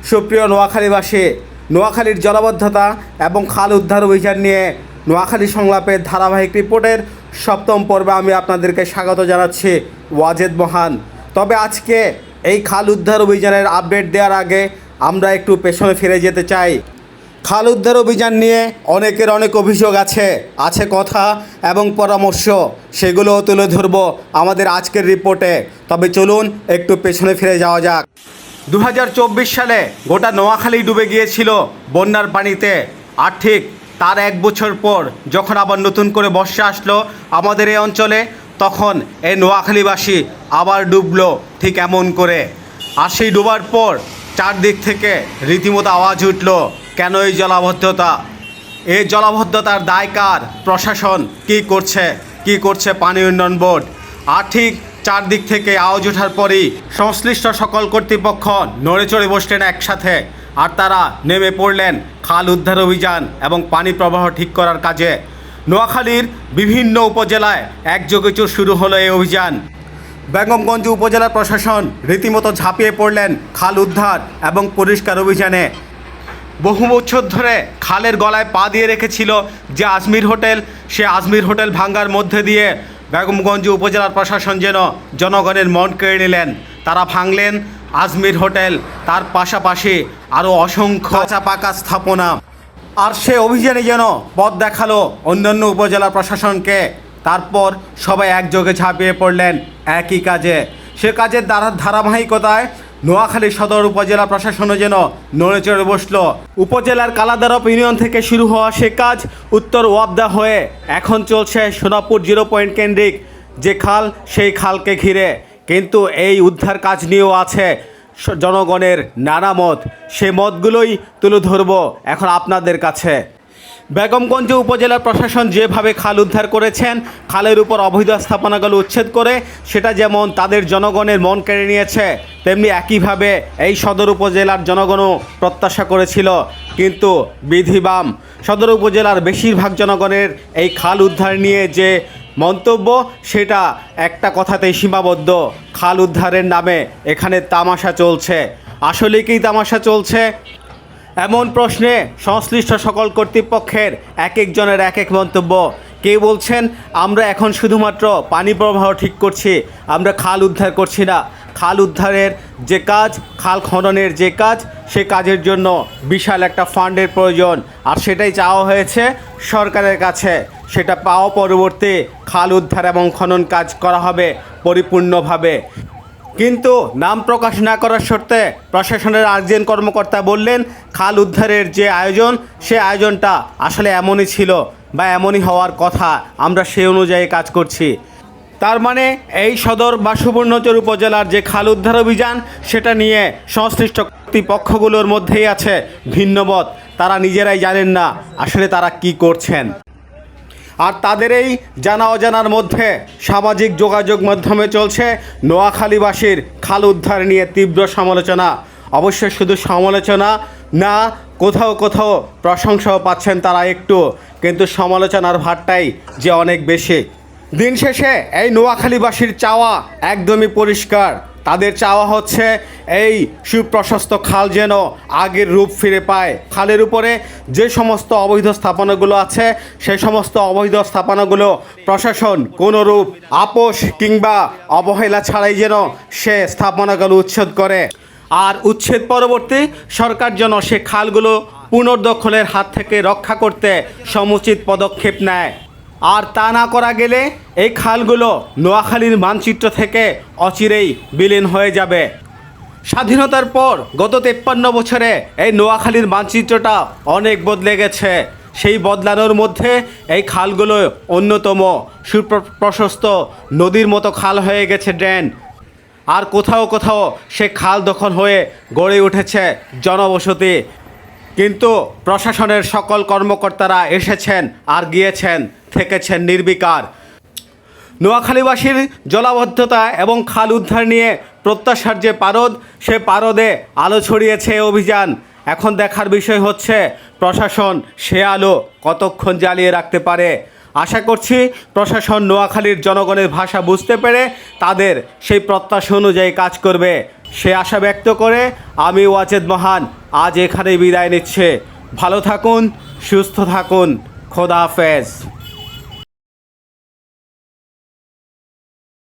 সুপ্রিয় নোয়াখালীবাসী, নোয়াখালীর জলাবদ্ধতা এবং খাল উদ্ধার অভিযান নিয়ে নোয়াখালী সংলাপের ধারাবাহিক রিপোর্টের সপ্তম পর্বে আমি আপনাদেরকে স্বাগত জানাচ্ছি, ওয়াজেদ মহান। তবে আজকে এই খাল উদ্ধার অভিযানের আপডেট দেওয়ার আগে আমরা একটু পেছনে ফিরে যেতে চাই। খাল উদ্ধার অভিযান নিয়ে অনেকের অনেক অভিযোগ আছে কথা এবং পরামর্শ, সেগুলোও তুলে ধরব আমাদের আজকের রিপোর্টে। তবে চলুন একটু পেছনে ফিরে যাওয়া যাক। 2024 সালে গোটা নোয়াখালী ডুবে গিয়েছিল বন্যার পানিতে, আর ঠিক তার এক বছর পর যখন আবার নতুন করে বর্ষা আসলো আমাদের এই অঞ্চলে, তখন এই নোয়াখালীবাসী আবার ডুবলো ঠিক এমন করে। আর সেই ডুবার পর চারদিক থেকে রীতিমতো আওয়াজ উঠল, কেন এই জলাবদ্ধতা? এই জলাবদ্ধতার দায় কার? প্রশাসন কি করছে পানি উন্নয়ন বোর্ড? আর ঠিক চারদিক থেকে আওয়াজ ওঠার পরই সংশ্লিষ্ট সকল কর্তৃপক্ষ নড়ে চড়ে বসলেন একসাথে, আর তারা নেমে পড়লেন খাল উদ্ধার অভিযান এবং পানি প্রবাহ ঠিক করার কাজে। নোয়াখালীর বিভিন্ন উপজেলায় একযোগে শুরু হলো এই অভিযান। বেগমগঞ্জ উপজেলার প্রশাসন রীতিমতো ঝাঁপিয়ে পড়লেন খাল উদ্ধার এবং পরিষ্কার অভিযানে। বহু বছর ধরে খালের গলায় পা দিয়ে রেখেছিল যে আজমির হোটেল, সে আজমির হোটেল ভাঙ্গার মধ্যে দিয়ে বেগমগঞ্জ উপজেলার প্রশাসন যেন জনগণের মন কেড়ে নিলেন। তারা ভাঙলেন আজমির হোটেল, তার পাশাপাশি আরও অসংখ্য কাঁচা পাকা স্থাপনা। আর সে অভিযানে যেন পথ দেখালো অন্যান্য উপজেলা প্রশাসনকে। তারপর সবাই একযোগে ঝাঁপিয়ে পড়লেন একই কাজে। সে কাজের ধারাবাহিকতায় নোয়াখালী সদর উপজেলা প্রশাসনও যেন নড়ে চড়ে বসল। উপজেলার কালাদারপ ইউনিয়ন থেকে শুরু হওয়া সে কাজ উত্তর ওয়াবদা হয়ে এখন চলছে সোনাপুর 0 পয়েন্ট কেন্দ্রিক যে খাল, সেই খালকে ঘিরে। কিন্তু এই উদ্ধার কাজ নিয়েও আছে জনগণের নানা মত, সে মতগুলোই তুলে ধরব এখন আপনাদের কাছে। বেগমগঞ্জ উপজেলার প্রশাসন যেভাবে খাল উদ্ধার করেছেন, খালের উপর অবৈধ স্থাপনাগুলো উচ্ছেদ করে, সেটা যেমন তাদের জনগণের মন কেড়ে নিয়েছে, তেমনি একইভাবে এই সদর উপজেলার জনগণও প্রত্যাশা করেছিল। কিন্তু বিধিবাম সদর উপজেলার বেশিরভাগ জনগণের এই খাল উদ্ধার নিয়ে যে মন্তব্য, সেটা একটা কথাতেই সীমাবদ্ধ। খাল উদ্ধারের নামে এখানে তামাশা চলছে। আসলে কি তামাশা চলছে? এমন প্রশ্নে সংশ্লিষ্ট সকল কর্তৃপক্ষের এক একজনের এক এক মন্তব্য। কেউ বলছেন আমরা এখন শুধুমাত্র পানি প্রবাহ ঠিক করছি, আমরা খাল উদ্ধার করছি না। খাল উদ্ধারের যে কাজ, খাল খননের যে কাজ, সে কাজের জন্য বিশাল একটা ফান্ডের প্রয়োজন, আর সেটাই চাওয়া হয়েছে সরকারের কাছে। সেটা পাওয়া পরবর্তী খাল উদ্ধার এবং খনন কাজ করা হবে পরিপূর্ণভাবে। কিন্তু নাম প্রকাশ না করার শর্তে প্রশাসনের আরেকজন কর্মকর্তা বললেন খাল উদ্ধারের যে আয়োজন, সে আয়োজনটা আসলে এমনই ছিল বা এমনই হওয়ার কথা, আমরা সেই অনুযায়ী কাজ করছি। তার মানে এই সদর বা সুবর্ণচর উপজেলার যে খাল উদ্ধার অভিযান, সেটা নিয়ে সংশ্লিষ্ট কর্তৃপক্ষগুলোর মধ্যেই আছে ভিন্নমত। তারা নিজেরাই জানেন না আসলে তারা কি করছেন। আর তাদের এই জানা অজানার মধ্যে সামাজিক যোগাযোগ মাধ্যমে চলছে নোয়াখালীবাসীর খাল উদ্ধার নিয়ে তীব্র সমালোচনা। অবশ্য শুধু সমালোচনা না, কোথাও কোথাও প্রশংসাও পাচ্ছেন তারা একটু, কিন্তু সমালোচনার ভারটাই যে অনেক বেশি। দিন শেষে এই নোয়াখালীবাসীর চাওয়া একদমই পরিষ্কার। তাদের চাওয়া হচ্ছে এই সুপ্রশস্ত খাল যেন আগের রূপ ফিরে পায়। খালের উপরে যে সমস্ত অবৈধ স্থাপনাগুলো আছে, সেই সমস্ত অবৈধ স্থাপনাগুলো প্রশাসন কোনোরূপ আপোষ কিংবা অবহেলা ছাড়াই যেন সে স্থাপনাগুলো উচ্ছেদ করে। আর উচ্ছেদ পরবর্তী সরকার যেন সে খালগুলো পুনর্দখলের হাত থেকে রক্ষা করতে সমুচিত পদক্ষেপ নেয়। আর তা না করা গেলে এই খালগুলো নোয়াখালীর মানচিত্র থেকে অচিরেই বিলীন হয়ে যাবে। স্বাধীনতার পর গত 53 বছরে এই নোয়াখালীর মানচিত্রটা অনেক বদলে গেছে। সেই বদলানোর মধ্যে এই খালগুলো অন্যতম। সুপ্রশস্ত নদীর মতো খাল হয়ে গেছে ড্রেন। আর কোথাও কোথাও সে খাল দখল হয়ে গড়ে উঠেছে জনবসতি। কিন্তু প্রশাসনের সকল কর্মকর্তারা এসেছেন আর গিয়েছেন, থেকেছেন নির্বিকার। নোয়াখালীবাসীর জলাবদ্ধতা এবং খাল উদ্ধার নিয়ে প্রত্যাশার যে পারদ, সে পারদে আলো ছড়িয়েছে অভিযান। এখন দেখার বিষয় হচ্ছে প্রশাসন সে আলো কতক্ষণ জ্বালিয়ে রাখতে পারে। আশা করছি প্রশাসন নোয়াখালীর জনগণের ভাষা বুঝতে পেরে তাদের সেই প্রত্যাশা অনুযায়ী কাজ করবে। সে আশা ব্যক্ত করে আমি ওয়াজেদ মহান আজ এখানেই বিদায় নিচ্ছে। ভালো থাকুন, সুস্থ থাকুন, খোদা হাফেজ।